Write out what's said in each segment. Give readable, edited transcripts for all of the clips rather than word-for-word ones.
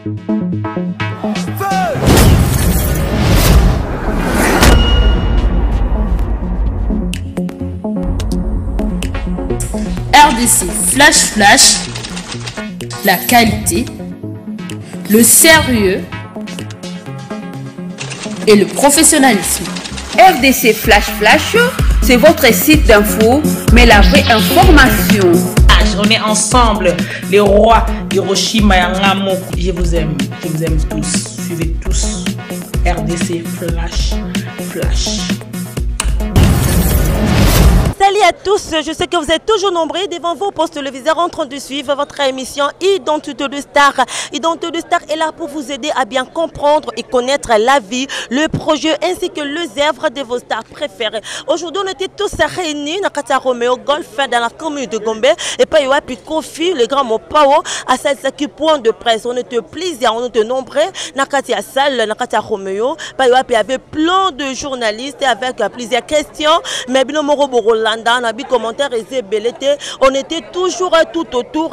RDC Flash, la qualité, le sérieux et le professionnalisme. RDC Flash, c'est votre site d'info, mais la vraie information. On est ensemble, les rois Hiroshima et Nagamoko. Je vous aime tous. Suivez tous RDC Flash. Salut à tous, je sais que vous êtes toujours nombreux devant vos postes téléviseurs en train de suivre votre émission Identité de Star. Identité de Star est là pour vous aider à bien comprendre et connaître la vie, le projet ainsi que les œuvres de vos stars préférées. Aujourd'hui, on était tous réunis dans Katia Romeo Golf dans la commune de Gombe et pas puis Kofi, le grand Mopao, à cette point de presse. On était plaisir, on était nombreux dans Katia Salle, dans Katia Romeo. Il y avait plein de journalistes avec plusieurs questions, mais bien commentaires on était toujours tout autour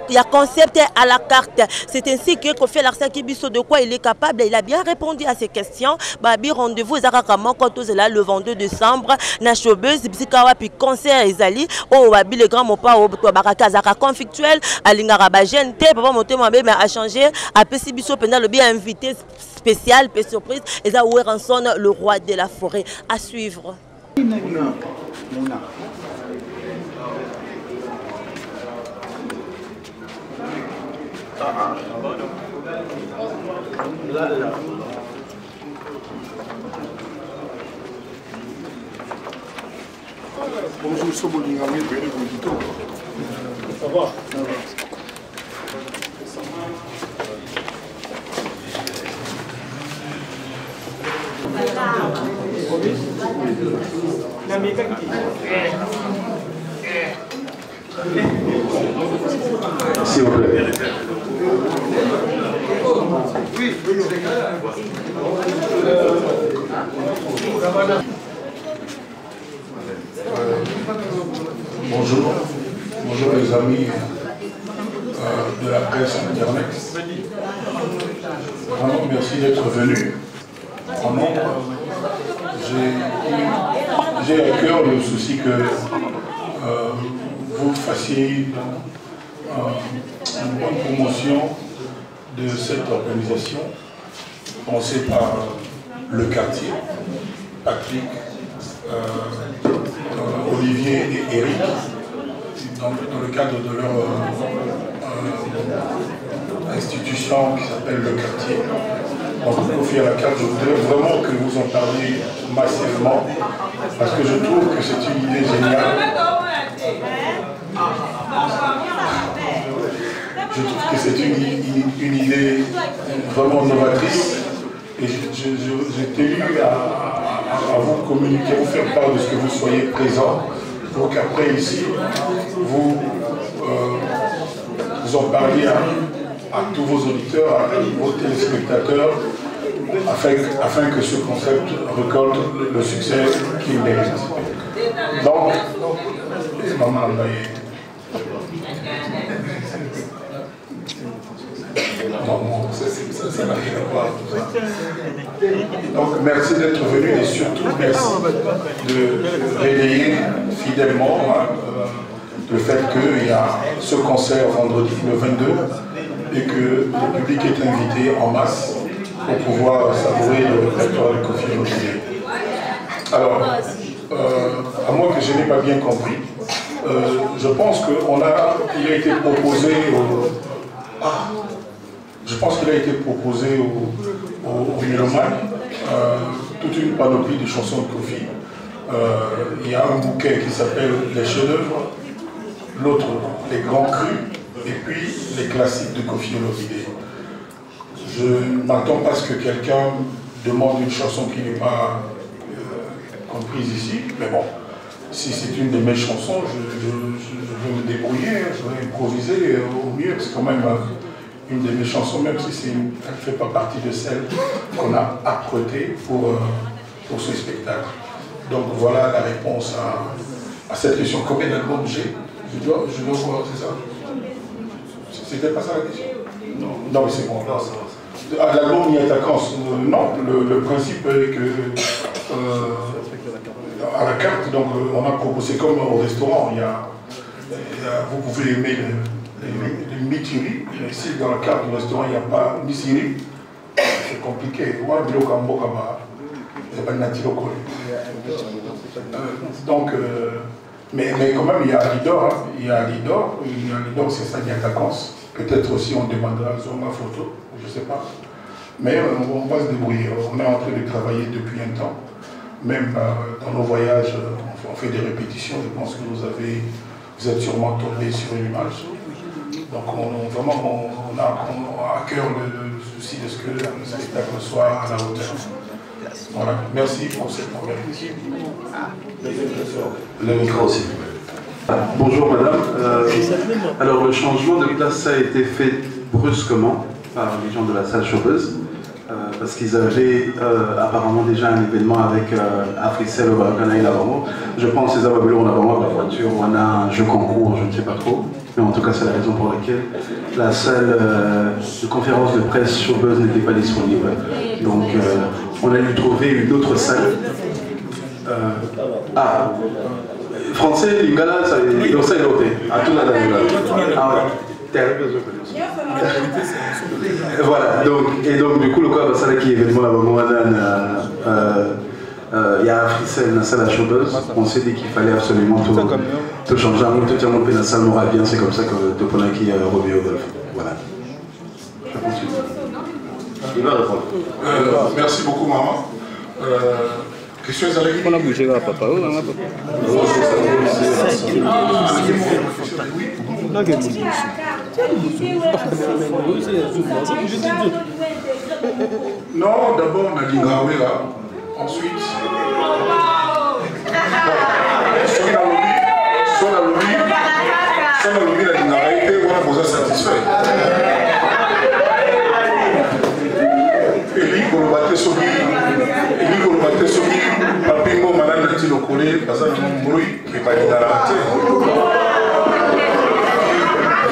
il y a concept à la carte. C'est ainsi que Kofi Larsa Kibiso de quoi il est capable. Il a bien répondu à ces questions. Babi rendez-vous le 22 décembre na showbiz puis concert ezali o babi le grand mopa o baraka zaka conflictuel alingara ba gente papa monter moi mais a changé a pesi biso pendant le bien invité spécial pe surprise et a Weranson le roi de la forêt à suivre. Bonjour, ça va? S'il vous plaît. Bonjour les amis de la presse internet. Vraiment merci d'être venus. Vraiment, j'ai à cœur le souci que vous fassiez une bonne promotion de cette organisation pensée par le quartier, Patrick, Olivier et Eric, dans le cadre de leur institution qui s'appelle le quartier. Donc, Kofi à la carte, je voudrais vraiment que vous en parliez massivement parce que je trouve que c'est une idée géniale. Je trouve que c'est une idée vraiment novatrice et j'ai tenu à vous communiquer, vous faire part de ce que vous soyez présents pour qu'après ici, vous en parliez à tous vos auditeurs, à vos téléspectateurs, afin que ce concept récolte le succès qu'il mérite. Donc, donc merci d'être venu et surtout merci de relayer fidèlement le fait qu'il y a ce concert vendredi le 22 et que le public est invité en masse pour pouvoir savourer le répertoire de Kofi Olomide. Alors, à moins que je n'ai pas bien compris, je pense qu'il a été proposé au mélomanes toute une panoplie de chansons de Kofi. Il y a un bouquet qui s'appelle Les chefs-d'œuvre, l'autre Les grands crus, et puis les classiques de Kofi Olomide. Je ne m'attends pas à ce que quelqu'un demande une chanson qui n'est pas comprise ici, mais bon, si c'est une de mes chansons, je vais me débrouiller, je vais improviser au mieux, c'est quand même une de mes chansons, même si elle ne fait pas partie de celles qu'on a apprêtées pour ce spectacle. Donc voilà la réponse à cette question. Combien d'albums j'ai? Je dois voir, c'est ça? C'était pas ça la question? Non, mais c'est bon. À l'album, il y a attaquant. Non, le principe est que à la carte, donc on a proposé comme au restaurant, vous pouvez aimer les mitiri. Ici, dans la carte du restaurant, il n'y a pas mitiri. C'est compliqué. Donc, mais quand même, il y a Alidor. Il y a Alidor, c'est ça, il y a attaquance. Peut-être aussi on demandera ma photo, je ne sais pas. Mais on va se débrouiller. On est en train de travailler depuis un temps. Même dans nos voyages, on fait des répétitions. Je pense que vous êtes sûrement tombé sur l'image. Donc vraiment, on a à cœur le souci de ce que le spectacle soit à la hauteur. Voilà. Merci pour cette première question. Le micro aussi. Bonjour madame. Alors le changement de place a été fait brusquement par les gens de la salle Showbuzz parce qu'ils avaient apparemment déjà un événement avec Africell au Barcana et Lavamo. Je pense qu'ils avaient on a vraiment la voiture, on a un jeu concours, je ne sais pas trop. Mais en tout cas c'est la raison pour laquelle la salle de conférence de presse Showbuzz n'était pas disponible. Donc on a dû trouver une autre salle. Français, Lingala, ça est dans ça, à tout la voilà, donc du coup, le corps de salle qui est événement là-bas, il y a Africell, la salle à Showbuzz. On s'est dit qu'il fallait absolument tout changer. Tout le monde la salle m'aura bien, c'est comme ça que Toponaki revient au golf. Voilà. Il va répondre. Merci beaucoup, maman. Question on a bougé là, papa. Non, d'abord on a dit Gawera. Ensuite, soit la lobby, la dingarité, on a besoin satisfait. Eli Kolobate Sogi, Papingo Malanda Tilokole, Bazan Mouroui, qui est pas dingarité.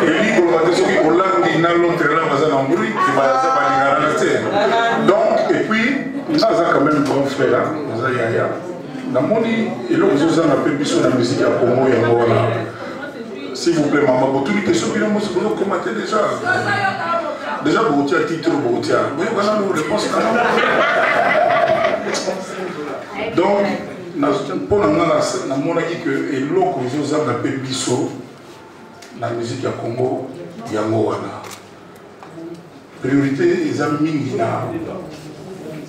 Eli Kolobate Sogi, Hollande, Nalon Terra, Bazan Mouroui, qui est pas dingarité. Donc, et puis, ça a quand même un grand frère là, Yaya. Namoni, et là, vous avez un peu plus sur la musique à Congo et à Moana. S'il vous plaît, maman, vous avez une question, vous commentez déjà. Déjà, vous avez un titre, vous avez voilà nos réponses. Donc, pour nous, on a dit que l'eau que vous avez un peu plus la musique à Congo et à Moana. Priorité, ils ont mis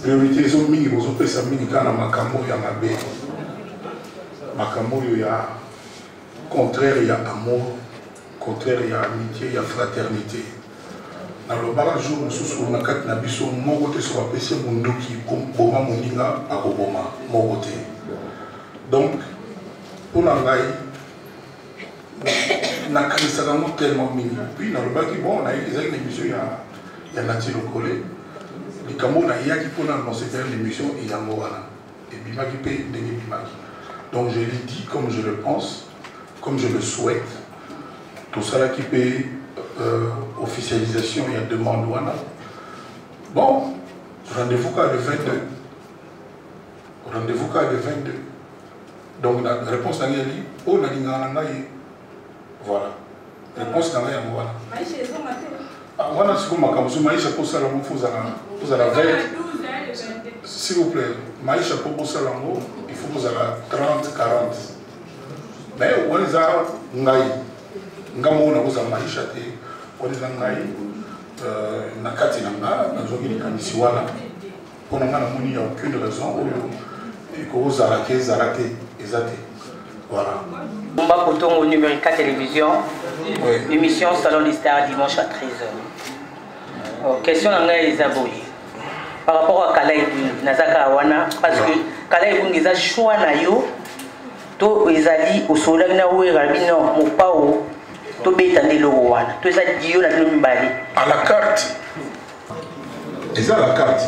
priorité zo mingi bozopesa mingi kana makambo ya mabe makambo ya contraire ya amour contraire ya amitié ya fraternité na lobaka jour mosusu na kati na biso moko te so bapesi mondoki boma moninga akoboma moko te donc mpona ngai nakanisaka yango tellement mingi puis nalobaki bon ezalaki na émission ya Nati Lokole les Camerounais yaki pour annoncer l'émission et Yangoana et Bimaki P Dengue Bimaki. Donc je l'ai dit comme je le pense, comme je le souhaite. Tout ça là qui paye officialisation, il y a demande Wana. Bon, rendez-vous quand le 22. Rendez-vous quand le 22. Donc la réponse à Yali, oh la voilà. Réponse à Yangoana. Voilà ce que je Maïcha pour ça, vous allez veille. S'il vous plaît, Maïcha pour ça, il faut que vous allez 30-40. Mais on les a Ngaï. Ngamo na vous a Maïcha, on les a Ngaï. Nakati Nanga, Nazogi Kanisiwana. Pour nous, il n'y a aucune raison que vous arrêtez, exacté. Voilà. Mba Kotongo numéro 4 télévision, émission Salon des Stars dimanche à 13h. Question à Isaboui. Par rapport à Kalaï Nazaka Awana, parce que Kalaï Bungiza choix na yo, to ezali au soleil na ou rabino mon pao, to betande lo wana, to ezali dio na lo mbali. À la carte. C'est ça la carte.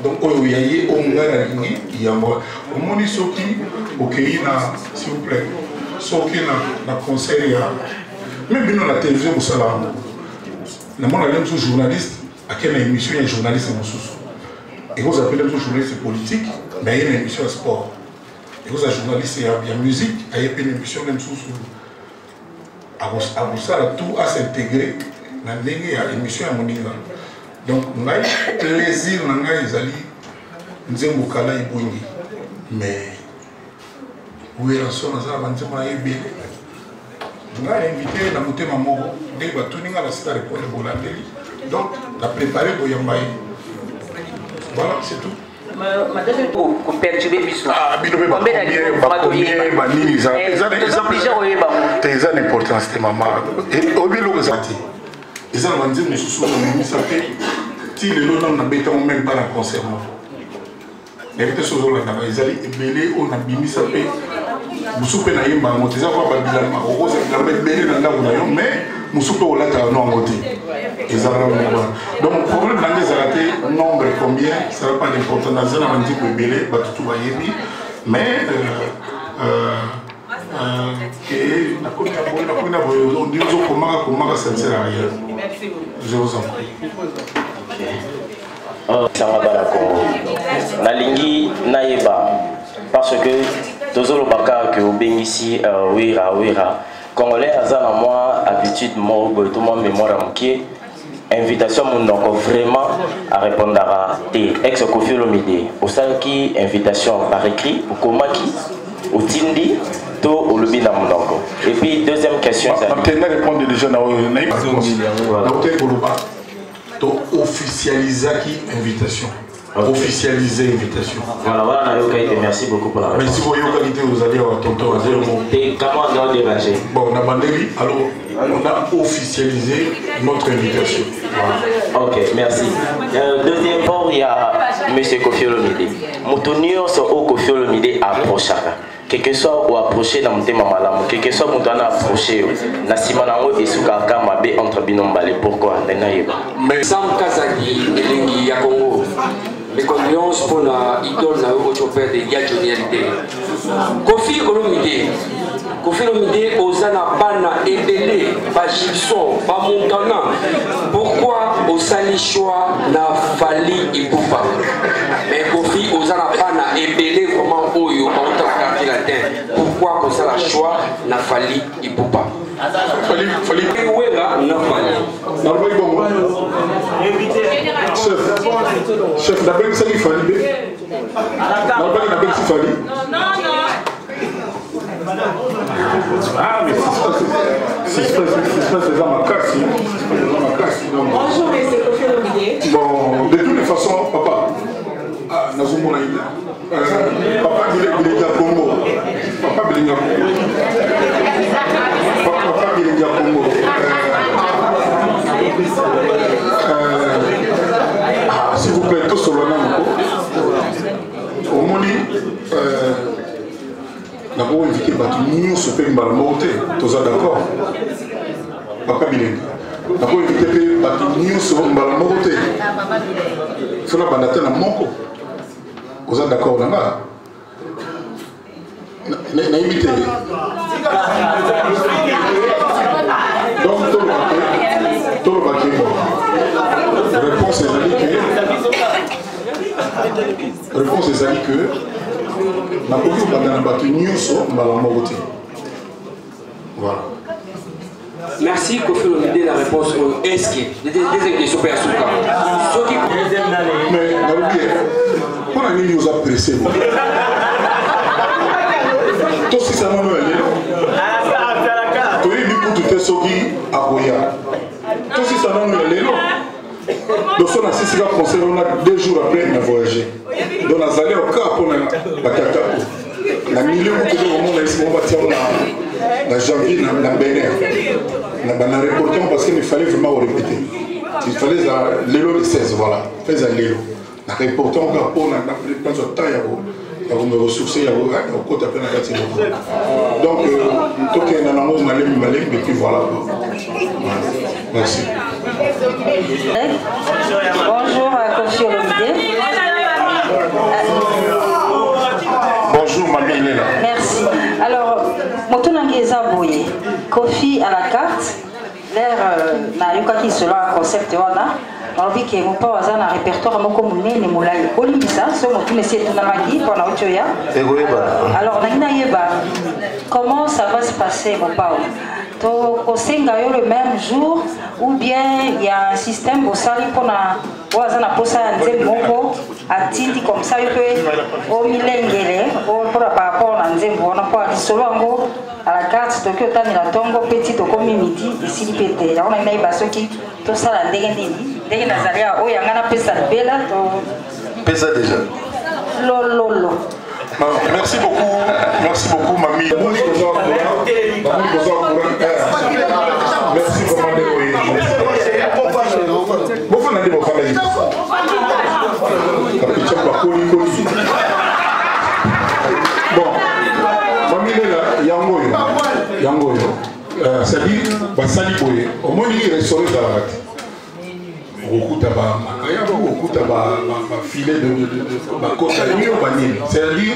Donc il y a au ngana lingi, il y a moi. Au moni soki, OK na s'il vous plaît. Soki na conseil ya. Même bien la télévision pour ça là. Normalement, on a un journaliste, à quelle émission il y a un journaliste en sous. Et vous appelez un journaliste politique, mais il y a une émission de sport. Et vous avez un journaliste, il y a musique, il y a une émission de sous. À ça, tout à s'intégrer dans l'émission à Moninga. Donc, on a plaisir, on a mais où est la sonne à ça, on a invité dans mon thème à Moro, dès que tout le monde a la cité pour le Bolandeli. Donc, on a préparé pour Yambaye. Voilà, c'est tout. Pour perturber Bissou. Ah, mais combien d'importance c'était maman. Et au milieu de ça, ils ont dit que nous sommes si les gens n'ont pas été même dans le concert. Les gens sont là, ils allaient belé, on a bimi ça fait. Nous sommes là, ils ont monté ça pour Babylone. On a belé dans la route, mais nous sommes là, nous avons monté. Donc, le problème dans les arrêtés, nombre combien, ça n'a pas d'importance. Dans un avant dit que belé, tout va y aller. Mais, je vous en prie. Nalingi Naïba, parce que Tozolo Baka que Obengisi Wira Congolais Azana moi habitude moi tout mon mémoire qui invitation mon donc vraiment à répondre à tes ex Koffi Olomide au sein qui invitation par écrit au Komaki au Tindi to au lobby dans mon donc. Et puis deuxième question ça maintenant répondre déjà na Naïba docteur Koloba to officialiser qui invitation. Okay. Officialiser l'invitation. Voilà, merci beaucoup pour la réponse. Mais si vous avez qualité, vous allez avoir tonton. Comment on a dérangé? Bon, on a bandé, alors on a officialisé notre invitation. Voilà. Ok, merci. Deuxième point, il y a M. Koffi Olomide. Moutonio sur Koffi Olomide approche. Quel que soit ou approché dans mon thème malamu, quel que soit mon temps approché, na simanango et soukaka mabe entre binombale. Pourquoi? Mais Sam Kazaki, Elengi ya Congo. Mes condoléances pour la idole na Ochopère de Yadjonialité. Koffi Olomide Ozana Bana Ebele, Bajibson, Bamontana. Pourquoi Osali choix na Fali Ipupa? Mais Koffi Ozana Bana Ebele, comment Oyo, pourquoi Osala choix na Fali Ipupa? Fali Chef d'abord ça il fallait. Ah mais c'est ça déjà ma casse. Bonjour monsieur Koffi Olomide. Bon, de toutes les façons papa Nazumona papa il est à Congo. Papa il est à Congo. S'il vous plaît, tout sur le nom. Au moins, d'abord, invité nous se fait une balle montée. Tous d'accord. Papa Bilenga. D'abord, invité nous se fait une balle montée. Il faut la bandater dans mon coup. Vous êtes d'accord là-bas? N'invitez pas. Donc, tout le paquet. Réponse est à dire que la population voilà. Merci Koffi Olomide la réponse est-ce que des questions personnelles. Mais on a mis nous apprécier. Tout si ça m'a dit. Tu es du coup tu t'es sorti à Boya. Tout si ça m'a dit. Donc on a assisté à concert, on a 2 jours après on a voyagé. Donc on a allé au cas pour la Kaka. La milieu où tout le monde a ici, on va tirer la janvier dans Bénin. On a reporté parce qu'il fallait vraiment répéter. Il fallait l'élo 16, voilà. Fais un l'élo. On a reporté encore pour la temps de temps, il y a me ressourcer, il y a au côté après la carte. Donc, tout est dans la mose, et puis voilà. Merci. Bonjour à Koffi Olomide. Bonjour, mamie, il est là. Merci. Alors, Motonangi Ezaboye, Koffi à la carte. Claire na qui sera concept wana. Alors que mon papa a un répertoire moko munene mulai. Olimbisa so mo tune c'est na magi pour na ochoya. Alors na yeba comment ça va se passer mon papa? To kosenga yo le même jour ou bien il y a un système au sali pour na waza na posa nze moko atindi comme ça yo peut au milengele pour par rapport na nze mbona pour solo ngo à la carte to que tani la tongo petit to comme midi ici pété là on a une baso qui to sala ndenge ndini ndenge nazalia o yanga na pesa bela to pesa déjà lolo. Merci beaucoup, mamie. Merci bon, mamie yangoyo, c'est-à-dire, basali boye, au moins il restaure dans la rate. Filet de c'est-à-dire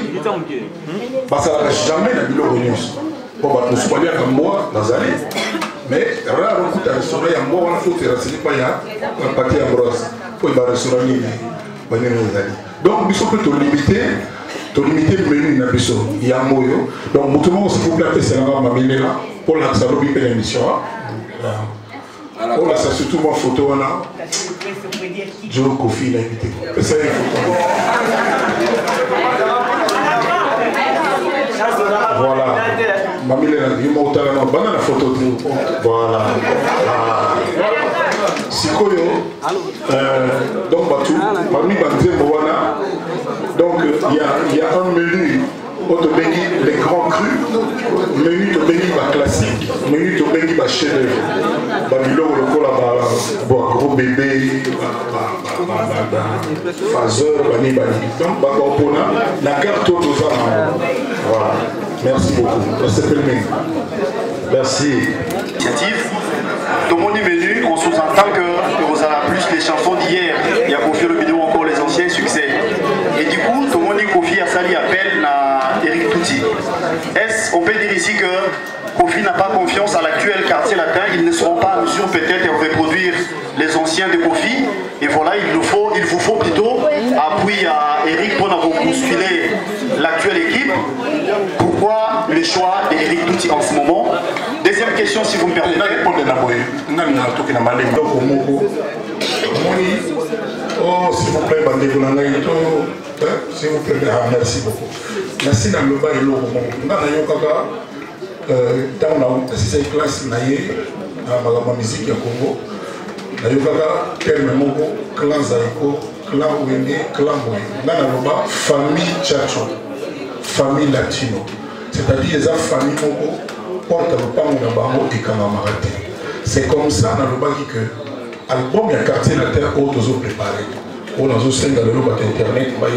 parce que jamais n'a bon nous sommes allés à moi dans mais rare beaucoup de restaurants à moi on a fait c'est pas un pâté à brosse pour les restaurants donc nous sommes plutôt limiter le menu na biso ya moyo donc tout le monde s'il vous plaît c'est la mamie là pour la salobi de l'émission. Oh là, ça surtout ma photo là. Joe Kofi l'a invité. C'est une photo. Voilà. Mamie l'a dit, il m'a la photo. Voilà. Sikoyo. Donc, Batou. Mamie Banzé Moana. Donc, il y a un menu. Les grands crus, menu de béni classique, menu de béni chef-d'œuvre. Babylon, le col à gros bébé, phaseur, bani bani. Donc, Babapona, la carte aux hommes. Voilà. Merci beaucoup. Merci. Initiative. Dans mon menu, on sous-entend que vous avez plus les chansons d'hier. Il y a Kofi le vidéo encore les anciens succès. Et du coup, tout le monde dit Kofi a sali appel à Eric Touti. Est-ce qu'on peut dire ici que Kofi n'a pas confiance à l'actuel quartier latin, ils ne seront pas en mesure peut-être de reproduire les anciens de Kofi. Et voilà, il vous faut plutôt appui à Eric pour bousculer l'actuelle équipe. Pourquoi le choix d'Eric Touti en ce moment? Deuxième question, si vous me permettez. Oh, s'il vous plaît, s'il vous plaît, merci beaucoup. Merci dans le bas et l'eau. Dans la 6e classe, dans la musique au Congo, dans le terme moko, clan Zaiko, clan Wenge, clan Wenge. Dans le bas, famille Tchacho, famille latino. C'est-à-dire les familles moko portent le pan de Bango et Kamamarate. C'est comme ça dans le bas que l'album y a quartier latin où nous avons préparé. On a aussi dans le lot internet, on va y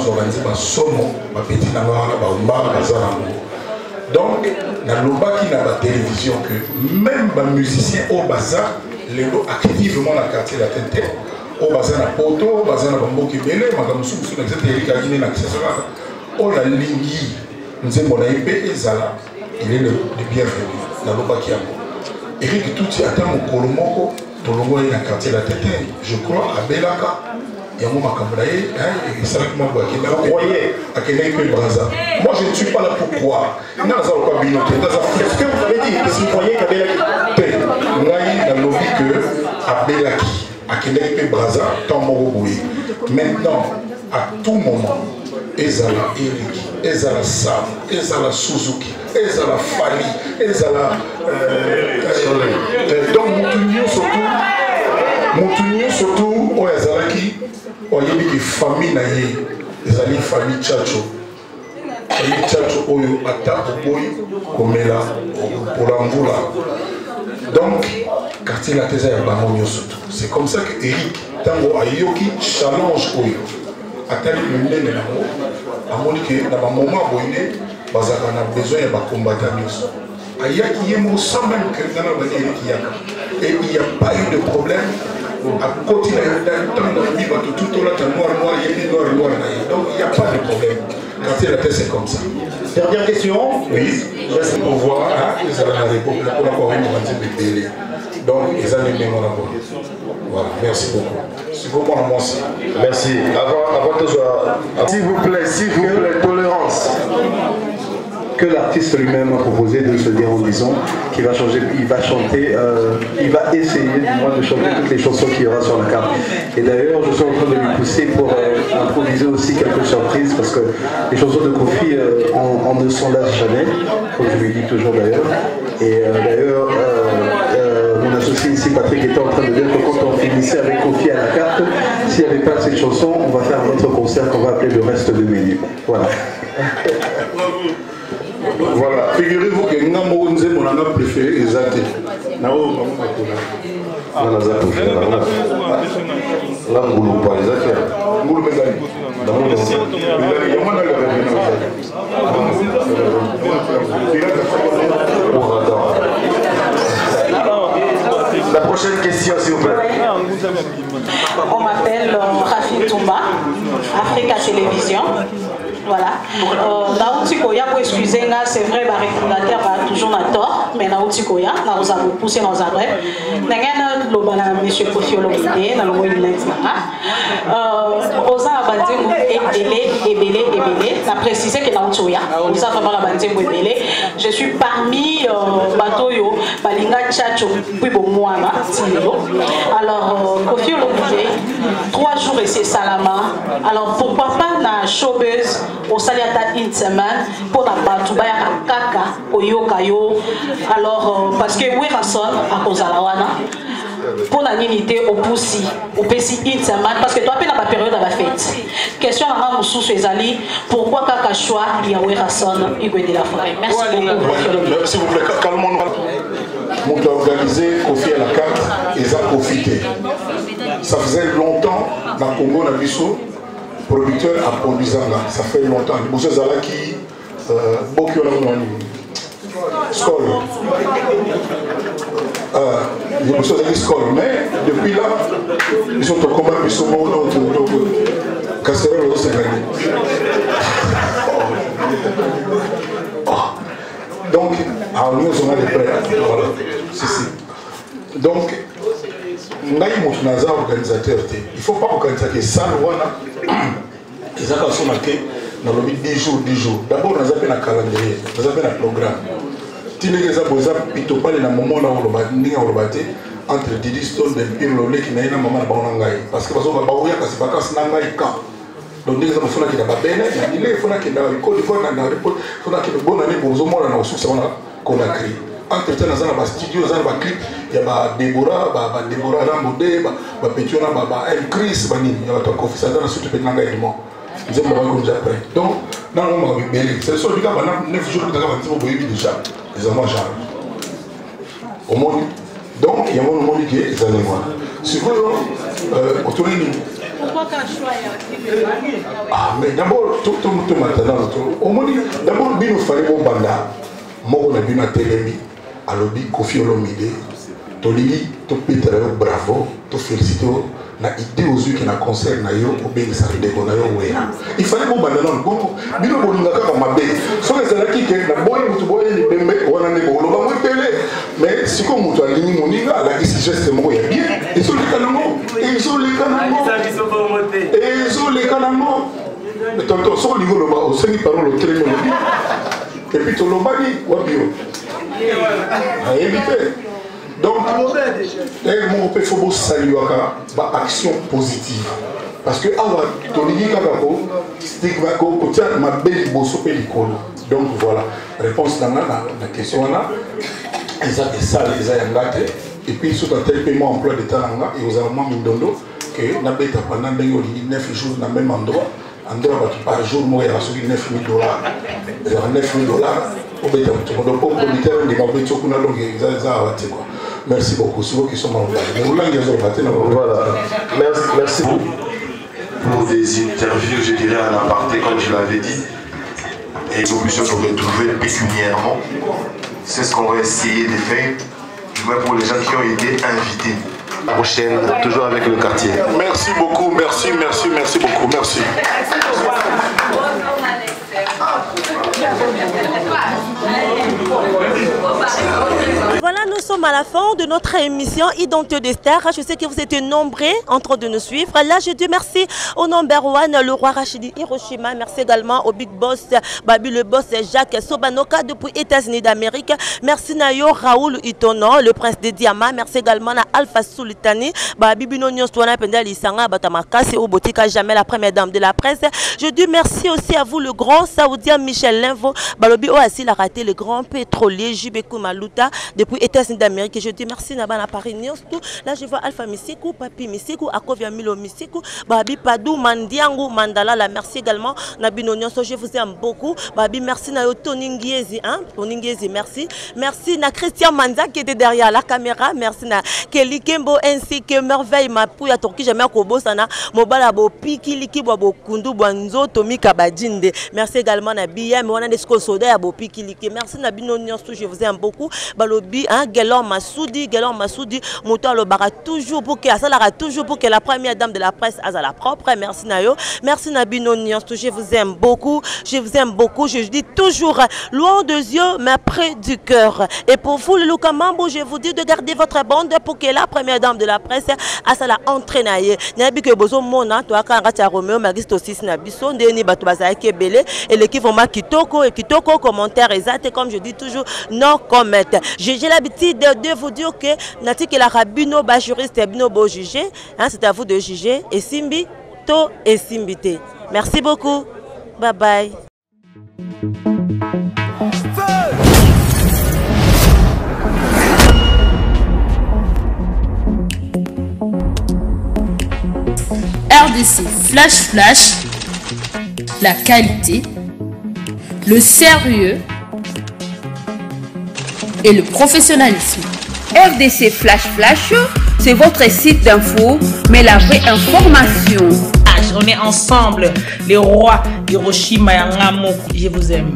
organiser un somo, un petit donc, dans le bas qui n'a pas de télévision, que même les musiciens au bazar, les lots activement dans le quartier latin, au bazar na poto, au bazar na bambo qui belé, madame Soussou, etc. On a l'ingui, nous avons épée et Zala, il est le bienvenu dans le bas qui a. Eric Touti attend mon colomoko, tout le monde est dans le quartier latin, je crois à Belaka. Moi je ne suis pas là pour croire. Est-ce que vous avez dit que si vous voyez qu'à Belaki, maintenant, à tout moment, Ezala Eric, Ezala Sam, Ezala Suzuki, Ezala Fali, Ezala donc Moutounion surtout, au Ezalaki, il y a des familles, des familles Tchacho. Famille Tchacho, il y a des familles Komela, Polangula. Donc, quartier la thèse est surtout. C'est comme ça que Eric, Tango Ayoki, challenge Oyo. Attendez le monde de l'amour. À mon avis, dans un moment où il a besoin de combattre. Il y a qui est mot sans même que dans la Eric et il n'y a pas eu de problème. À côté de la vie, tout au long, noir, il y a des noirs, donc il n'y a pas de problème. Quartier la tête, c'est comme ça. Dernière question. Oui. On voit, ils allaient la République, on a encore une bébé. Donc, ils allaient bien en avoir. Voilà, merci beaucoup. C'est beaucoup à moi aussi. Merci. Avant que ce soit. S'il vous plaît, tolérance. Que l'artiste lui-même a proposé de se dire en disant qu'il va changer, il va chanter, il va essayer du moins de chanter toutes les chansons qu'il y aura sur la carte. Et d'ailleurs, je suis en train de lui pousser pour improviser aussi quelques surprises parce que les chansons de Kofi, on ne s'en lasse jamais, comme je lui dis toujours d'ailleurs. Et d'ailleurs, mon associé ici, Patrick, était en train de dire que quand on finissait avec Kofi à la carte, s'il n'y avait pas cette chanson, on va faire un autre concert qu'on va appeler le reste de menu. Voilà. Voilà, figurez-vous que Ngambo Nze, mon ami préféré, est Zate. Nao, la prochaine question, s'il vous plaît. On m'appelle Rafi Toumba, Africa Télévision. Voilà. Nautikoya, pour excuser, c'est vrai, le réfundateur va toujours à tort, mais Nautikoya, nous avons poussé dans un rêve. Nous avons M. Kofi Olomide, nous avons eu Osa Abandemo Ebele. On a précisé que Nautikoya, nous avons vraiment Abandemo Ebele. Je suis parmi Batoyo, Balinga Tchacho, Puibomouana, Tilo. Alors, Kofi Olomide, 3 jours et c'est Salama. Alors, pourquoi pas na showbiz au Saliata une semaine pour la Batubaya Kaka, Oyokayo. Alors, parce que Werason, à cause de la Wana, pour la unité au Poussi, au Pessi une semaine, parce que toi, tu n'as pas période à la fête. Question à Moussou Suezali, pourquoi Kaka choix, il y a Werason, il de la forêt. Merci beaucoup. S'il vous plaît, calmons-nous. On a organisé Kofi à la carte et ça a profité. Ça faisait longtemps dans le Congo, dans le producteur a produit ça, ça fait longtemps. Les Bousseux Zalaki, beaucoup de Skol. Les Bousseux Zalaki Skol. Mais depuis là, ils sont au combat, ils sont morts dans le casserole au Sénégal. Donc, nous on a des prêts. Voilà. Donc, nous avons un organisateur. Il ne faut pas organiser ça. Ils ont dans le 10 jours. D'abord, nous avons un calendrier, nous avons un programme. Si nous avons un moment entre Didi Stone et Pirlo, qui n'a pas de moment parce que nous avons un moment donc nous avons fait un peu entre temps, nous avons un studio, nous avons un clip, il y a Déborah Rambodé, Pétiona, Chris, il y a un Kofi Sadana, surtout maintenant également. Nous avons déjà prêt. Donc, nous avons un bébé. C'est le seul cas, 9 jours que nous avons déjà. Les enfants chargent. Au monde. Donc, il y a un monde qui est les années voir. Si vous voulez, autonomie. Pourquoi qu'un choix est ah, mais d'abord, tout maintenant, au monde, d'abord, il nous fallait bon banda. Moi, on a vu notre télé. Alors, Kofi Olomide, Tolili, to Peter, bravo, to félicite, na idée aux yeux qui na concert na yo, ou bien ça de na yo wera. Il fallait bon bananon, bon, bino bolinga ka mabe. So les ala qui na boy mutu boy ni bembe, wana ne bolo ba mo pele. Mais si comme mutu alini moninga, la qui geste mo ya bien. Et so les kanamo, et so les kanamo. Et so les kanamo. Mais tonton, so ligo lo ba, o seni parole très bien. Et puis to lo bani, wa bio. À éviter. Donc, il faut saluer l'action positive. Parce que, donc voilà, réponse dans la question là, ils ont des salles, ils ont engagé, et puis ils sont dans tel paiement emploi de temps et aux Allemands Mindondo, que n'a pas été pendant 9 jours dans le même endroit, par jour, moi, il y a reçu $9 000. $9 000. Merci beaucoup. C'est vous qui sont membres. Voilà. Merci beaucoup. Pour des interviews, je dirais à l'aparté, comme je l'avais dit, et nous puissions nous retrouver pécuniairement. C'est ce qu'on va essayer de faire, du moins pour les gens qui ont été invités. La prochaine, toujours avec le quartier. Merci beaucoup, merci beaucoup, merci. Voilà, nous sommes à la fin de notre émission Identité de Star. Je sais que vous êtes nombreux en train de nous suivre. Là, je dis merci au number one, le roi Rachidi Hiroshima. Merci également au big boss, Babi le boss Jacques Sobanoka depuis États-Unis d'Amérique. Merci Nayo Raoul Itono, le prince des diamants. Merci également à Alpha Sultani, Babi Binonio Stouana Pendel Isanga Batamaka, c'est au Botika Jamais, la première dame de la presse. Je dis merci aussi à vous, le grand saoudien Michel Linvo, Balobi Oasi l'a raté, le grand pétrolier Jibekou Maluta depuis États-Unis d'Amérique. Je dis merci Nabana Paris News. Là, je vois Alpha Misikou, Papi Misikou, Akovia Milo Misikou, Babi Padou, Mandiango, Mandala. La merci également Nabino Nyonso, je vous aime beaucoup. Babi, merci Nayo Tony Ngiezi, hein? Tony Ngiezi, merci. Merci na Christian Manza qui était derrière la caméra. Merci na Kelly Kembo ainsi que Merveille Mapouya Torki Jamais Kobo Sana, Mobala Bo Piki Liki Bo Kundu Bonzo, Tomi Kabadjinde. Merci également na BM, on a des Soda Bo Piki Liki. Merci Nabino Nyonso, je vous aime beaucoup. Balobi, hein, Gelon Massoudi, Mouton le bara toujours pour que la première dame de la presse a la propre. Merci Nayo, merci Nabino Nyonso, je vous aime beaucoup, je vous aime beaucoup. Je dis toujours loin des yeux, mais près du cœur. Et pour vous, le Lukamambo, je vous dis de garder votre bande pour que la première dame de la presse a la entraîne. Nabi que bozo mona, toi quand ratia Romeo, Magisto 6 Nabiso, Ndeni Batubaza Kebele, et l'équipe va Kitoko et Kitoko commentaire exact comme je dis toujours, non comment. J'ai l'habitude de vous dire que Nati que la rabino ba juriste et bino bo juger, hein, c'est à vous de juger. Et Simbi, to et Simbité. Merci beaucoup. Bye bye. RDC Flash, la qualité, le sérieux et le professionnalisme. RDC Flash, c'est votre site d'info, mais la vraie information. On est ensemble, les rois Hiroshima et Ngamoku. Je vous aime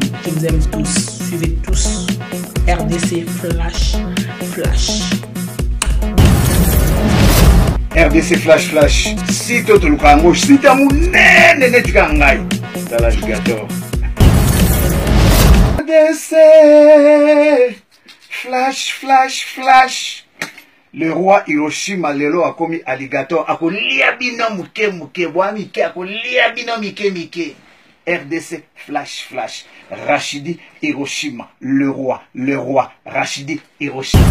tous. Suivez tous RDC Flash. RDC Flash. Si tu te le si tu as mon alligator. RDC Flash. Le roi Hiroshima lelo a commis alligator a kolia bino muke boamike a kolia bino mike. RDC Flash. Rachidi Hiroshima, le roi Rachidi Hiroshima.